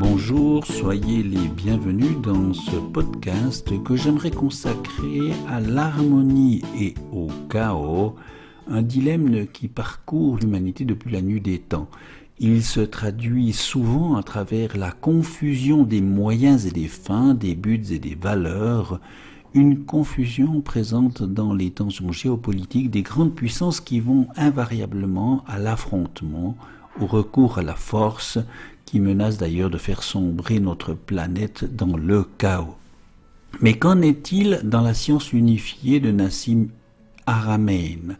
Bonjour, soyez les bienvenus dans ce podcast que j'aimerais consacrer à l'harmonie et au chaos, un dilemme qui parcourt l'humanité depuis la nuit des temps. Il se traduit souvent à travers la confusion des moyens et des fins, des buts et des valeurs, une confusion présente dans les tensions géopolitiques des grandes puissances qui vont invariablement à l'affrontement, au recours à la force, qui menace d'ailleurs de faire sombrer notre planète dans le chaos. Mais qu'en est-il dans la science unifiée de Nassim Haramein?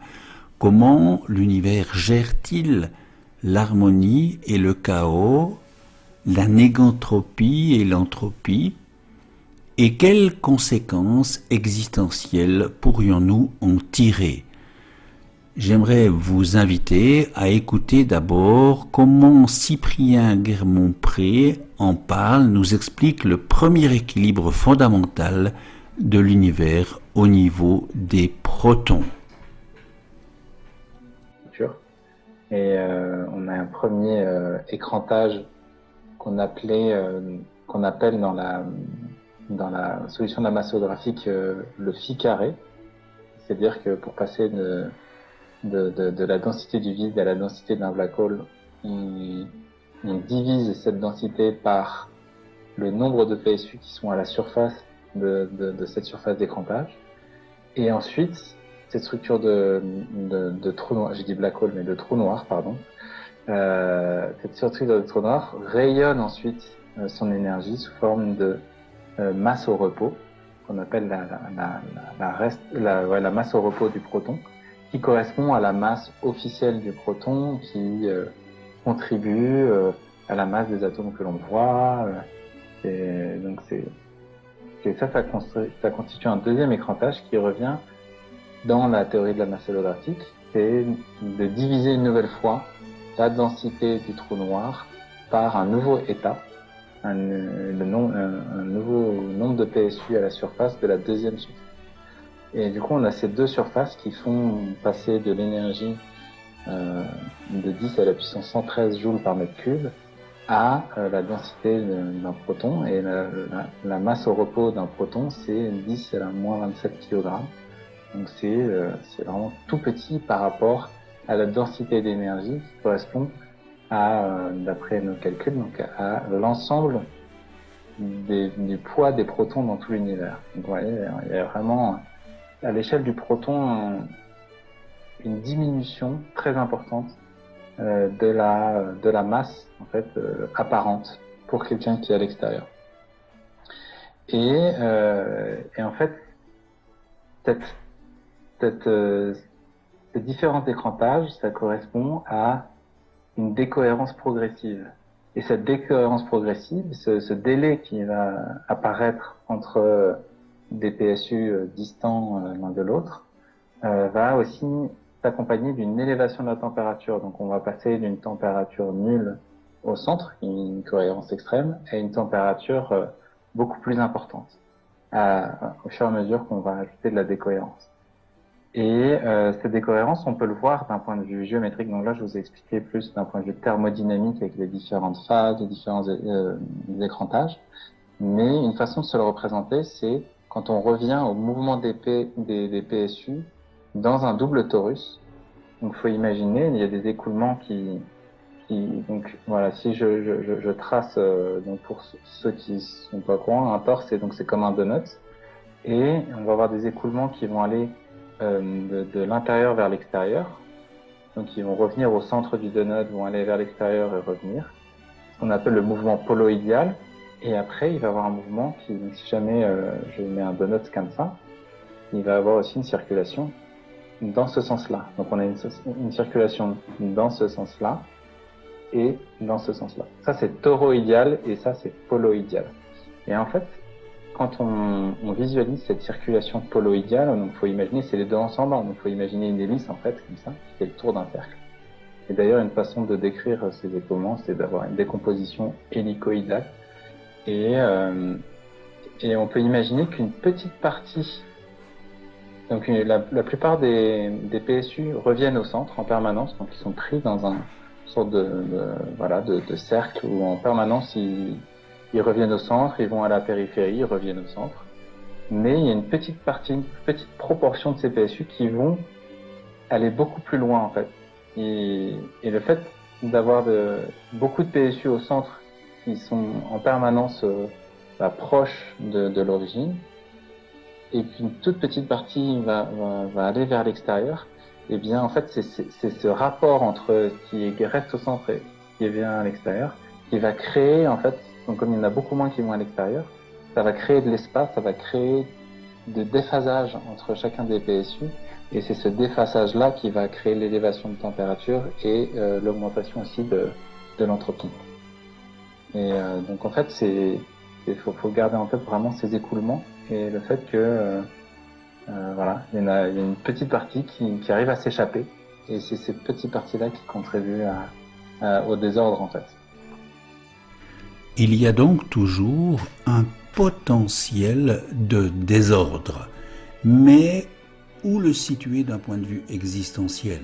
Comment l'univers gère-t-il l'harmonie et le chaos, la négantropie et l'entropie? Et quelles conséquences existentielles pourrions-nous en tirer? J'aimerais vous inviter à écouter d'abord comment Cyprien Guermont-Pré en parle, nous explique le premier équilibre fondamental de l'univers au niveau des protons. Et on a un premier écrantage qu'on appelle dans la solution de la masse holographique le phi carré. C'est-à-dire que pour passer de la densité du vide à la densité d'un black hole, on divise cette densité par le nombre de PSU qui sont à la surface de cette surface d'écrantage. Et ensuite, cette structure de trou noir, j'ai dit black hole, mais de trou noir, pardon, cette structure de trou noir rayonne ensuite son énergie sous forme de masse au repos, qu'on appelle la masse au repos du proton, qui correspond à la masse officielle du proton, qui contribue à la masse des atomes que l'on voit. Et donc ça constitue un deuxième écrantage qui revient dans la théorie de la masse holographique, c'est de diviser une nouvelle fois la densité du trou noir par un nouveau état, un nouveau nombre de PSU à la surface de la deuxième surface. Et du coup, on a ces deux surfaces qui font passer de l'énergie de 10 à la puissance 113 joules par mètre cube à la densité d'un proton. Et la masse au repos d'un proton, c'est 10 à la moins 27 kg. Donc c'est vraiment tout petit par rapport à la densité d'énergie qui correspond à, d'après nos calculs, donc à l'ensemble du poids des protons dans tout l'univers. Donc vous voyez, il y a vraiment à l'échelle du proton une diminution très importante de la masse en fait apparente pour quelqu'un qui est à l'extérieur. Et en fait ces différents écrantages, ça correspond à une décohérence progressive. Et cette décohérence progressive, ce délai qui va apparaître entre des PSU distants l'un de l'autre, va aussi s'accompagner d'une élévation de la température. Donc on va passer d'une température nulle au centre, une cohérence extrême, à une température beaucoup plus importante, au fur et à mesure qu'on va ajouter de la décohérence. Et cette décohérence, on peut le voir d'un point de vue géométrique. Donc là, je vous ai expliqué plus d'un point de vue thermodynamique avec les différentes phases, les différents écrantages. Mais une façon de se le représenter, c'est quand on revient au mouvement des PSU dans un double torus. Donc, faut imaginer, il y a des écoulements donc voilà, si je trace, donc pour ceux qui sont pas au courant, un torse, c'est comme un donut. Et on va avoir des écoulements qui vont aller de l'intérieur vers l'extérieur. Donc ils vont revenir au centre du donut, vont aller vers l'extérieur et revenir. Ce qu'on appelle le mouvement poloïdial. Et après, il va y avoir un mouvement qui, si jamais je mets un donut comme ça, il va avoir aussi une circulation dans ce sens-là. Donc on a une circulation dans ce sens-là et dans ce sens-là. Ça c'est toroïdial et ça c'est poloïdial. Et en fait, quand on visualise cette circulation poloïdiale, donc faut imaginer, c'est les deux ensemble, donc faut imaginer une hélice en fait, comme ça, qui fait le tour d'un cercle. Et d'ailleurs, une façon de décrire ces écoulements, c'est d'avoir une décomposition hélicoïdale. Et on peut imaginer qu'une petite partie, donc la plupart des PSU reviennent au centre en permanence, donc ils sont pris dans un sorte de cercle où en permanence ils reviennent au centre, ils vont à la périphérie, ils reviennent au centre. Mais il y a une petite proportion de ces PSU qui vont aller beaucoup plus loin en fait. Et le fait d'avoir beaucoup de PSU au centre qui sont en permanence proches de l'origine, et qu'une toute petite partie va aller vers l'extérieur, et bien en fait c'est ce rapport entre ce qui reste au centre et ce qui vient à l'extérieur qui va créer en fait, donc comme il y en a beaucoup moins qui vont à l'extérieur, ça va créer de l'espace, ça va créer de déphasage entre chacun des PSU, et c'est ce déphasage-là qui va créer l'élévation de température et l'augmentation aussi de l'entropie. Et donc en fait, faut garder en tête vraiment ces écoulements et le fait que il y a une petite partie qui arrive à s'échapper, et c'est cette petite partie-là qui contribue au désordre en fait. Il y a donc toujours un potentiel de désordre, mais où le situer d'un point de vue existentiel?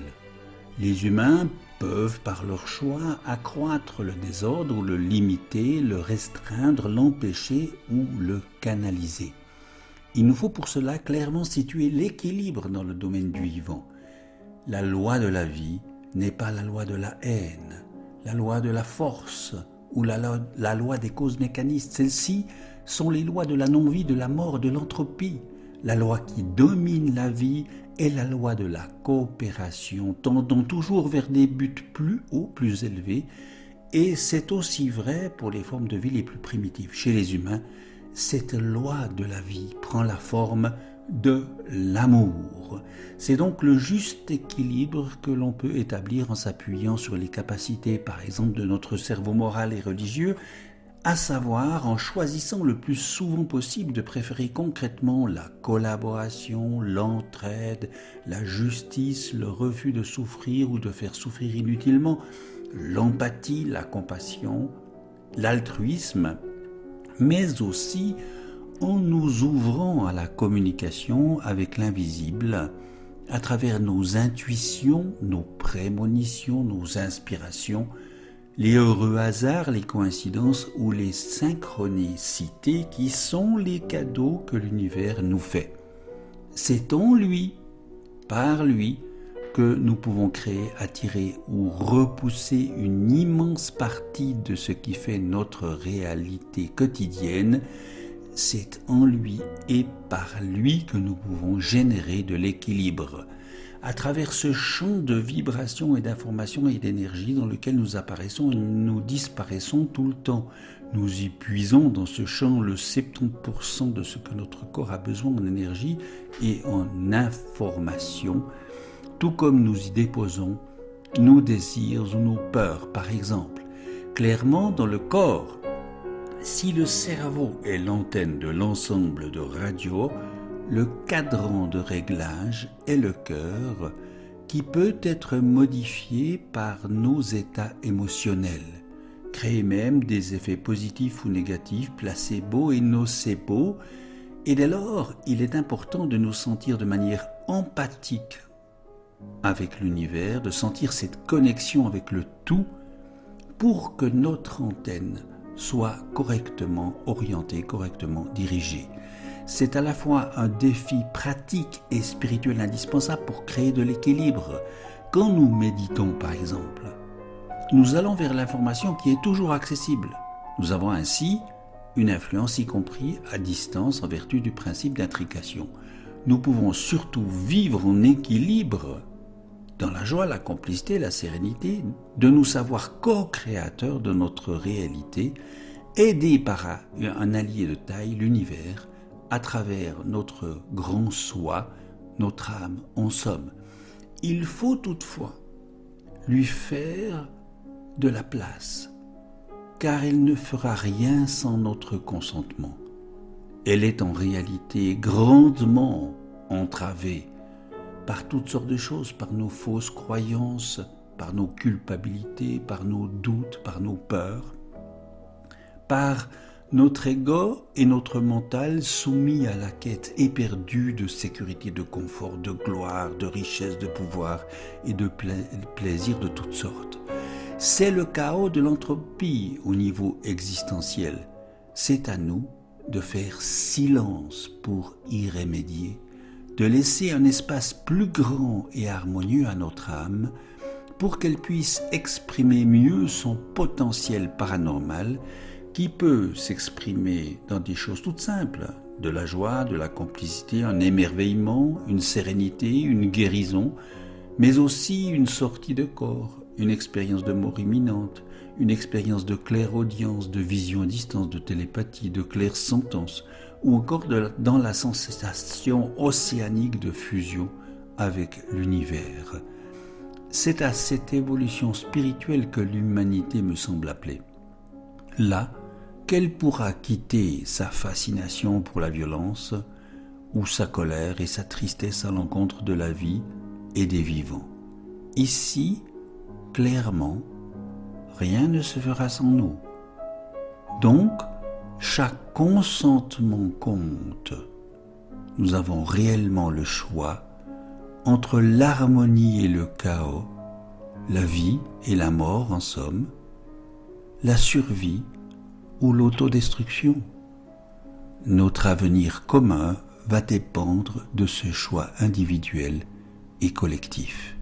Les humains peuvent, par leur choix, accroître le désordre ou le limiter, le restreindre, l'empêcher ou le canaliser. Il nous faut pour cela clairement situer l'équilibre dans le domaine du vivant. La loi de la vie n'est pas la loi de la haine, la loi de la force ou la loi des causes mécanistes. Celles-ci sont les lois de la non-vie, de la mort, de l'entropie. La loi qui domine la vie est la loi de la coopération, tendant toujours vers des buts plus hauts, plus élevés, et c'est aussi vrai pour les formes de vie les plus primitives. Chez les humains, cette loi de la vie prend la forme de l'amour. C'est donc le juste équilibre que l'on peut établir en s'appuyant sur les capacités, par exemple, de notre cerveau moral et religieux, à savoir en choisissant le plus souvent possible de préférer concrètement la collaboration, l'entraide, la justice, le refus de souffrir ou de faire souffrir inutilement, l'empathie, la compassion, l'altruisme, mais aussi en nous ouvrant à la communication avec l'invisible à travers nos intuitions, nos prémonitions, nos inspirations, les heureux hasards, les coïncidences ou les synchronicités qui sont les cadeaux que l'univers nous fait. C'est en lui, par lui, que nous pouvons créer, attirer ou repousser une immense partie de ce qui fait notre réalité quotidienne. C'est en lui et par lui que nous pouvons générer de l'équilibre. À travers ce champ de vibrations et d'informations et d'énergie dans lequel nous apparaissons et nous disparaissons tout le temps, nous y puisons dans ce champ le 70% de ce que notre corps a besoin en énergie et en information, tout comme nous y déposons nos désirs ou nos peurs, par exemple. Clairement, dans le corps, si le cerveau est l'antenne de l'ensemble de radio, le cadran de réglage est le cœur qui peut être modifié par nos états émotionnels, créer même des effets positifs ou négatifs, placebo et nocebo, et dès lors, il est important de nous sentir de manière empathique avec l'univers, de sentir cette connexion avec le tout pour que notre antenne soit correctement orientée, correctement dirigée. C'est à la fois un défi pratique et spirituel indispensable pour créer de l'équilibre. Quand nous méditons, par exemple, nous allons vers l'information qui est toujours accessible. Nous avons ainsi une influence, y compris à distance, en vertu du principe d'intrication. Nous pouvons surtout vivre en équilibre, dans la joie, la complicité, la sérénité, de nous savoir co-créateurs de notre réalité, aidés par un allié de taille, l'univers, à travers notre grand soi, notre âme, en somme. Il faut toutefois lui faire de la place, car elle ne fera rien sans notre consentement. Elle est en réalité grandement entravée par toutes sortes de choses, par nos fausses croyances, par nos culpabilités, par nos doutes, par nos peurs, par notre ego et notre mental soumis à la quête éperdue de sécurité, de confort, de gloire, de richesse, de pouvoir et de plaisir de toutes sortes. C'est le chaos de l'entropie au niveau existentiel. C'est à nous de faire silence pour y remédier, de laisser un espace plus grand et harmonieux à notre âme pour qu'elle puisse exprimer mieux son potentiel paranormal qui peut s'exprimer dans des choses toutes simples, de la joie, de la complicité, un émerveillement, une sérénité, une guérison, mais aussi une sortie de corps, une expérience de mort imminente, une expérience de clairaudience, de vision à distance, de télépathie, de clairsentence, ou encore dans la sensation océanique de fusion avec l'univers. C'est à cette évolution spirituelle que l'humanité me semble appelée. Là, qu'elle pourra quitter sa fascination pour la violence, ou sa colère et sa tristesse à l'encontre de la vie et des vivants. Ici, clairement, rien ne se fera sans nous. Donc, chaque consentement compte. Nous avons réellement le choix entre l'harmonie et le chaos, la vie et la mort en somme, la survie ou l'autodestruction. Notre avenir commun va dépendre de ce choix individuel et collectif.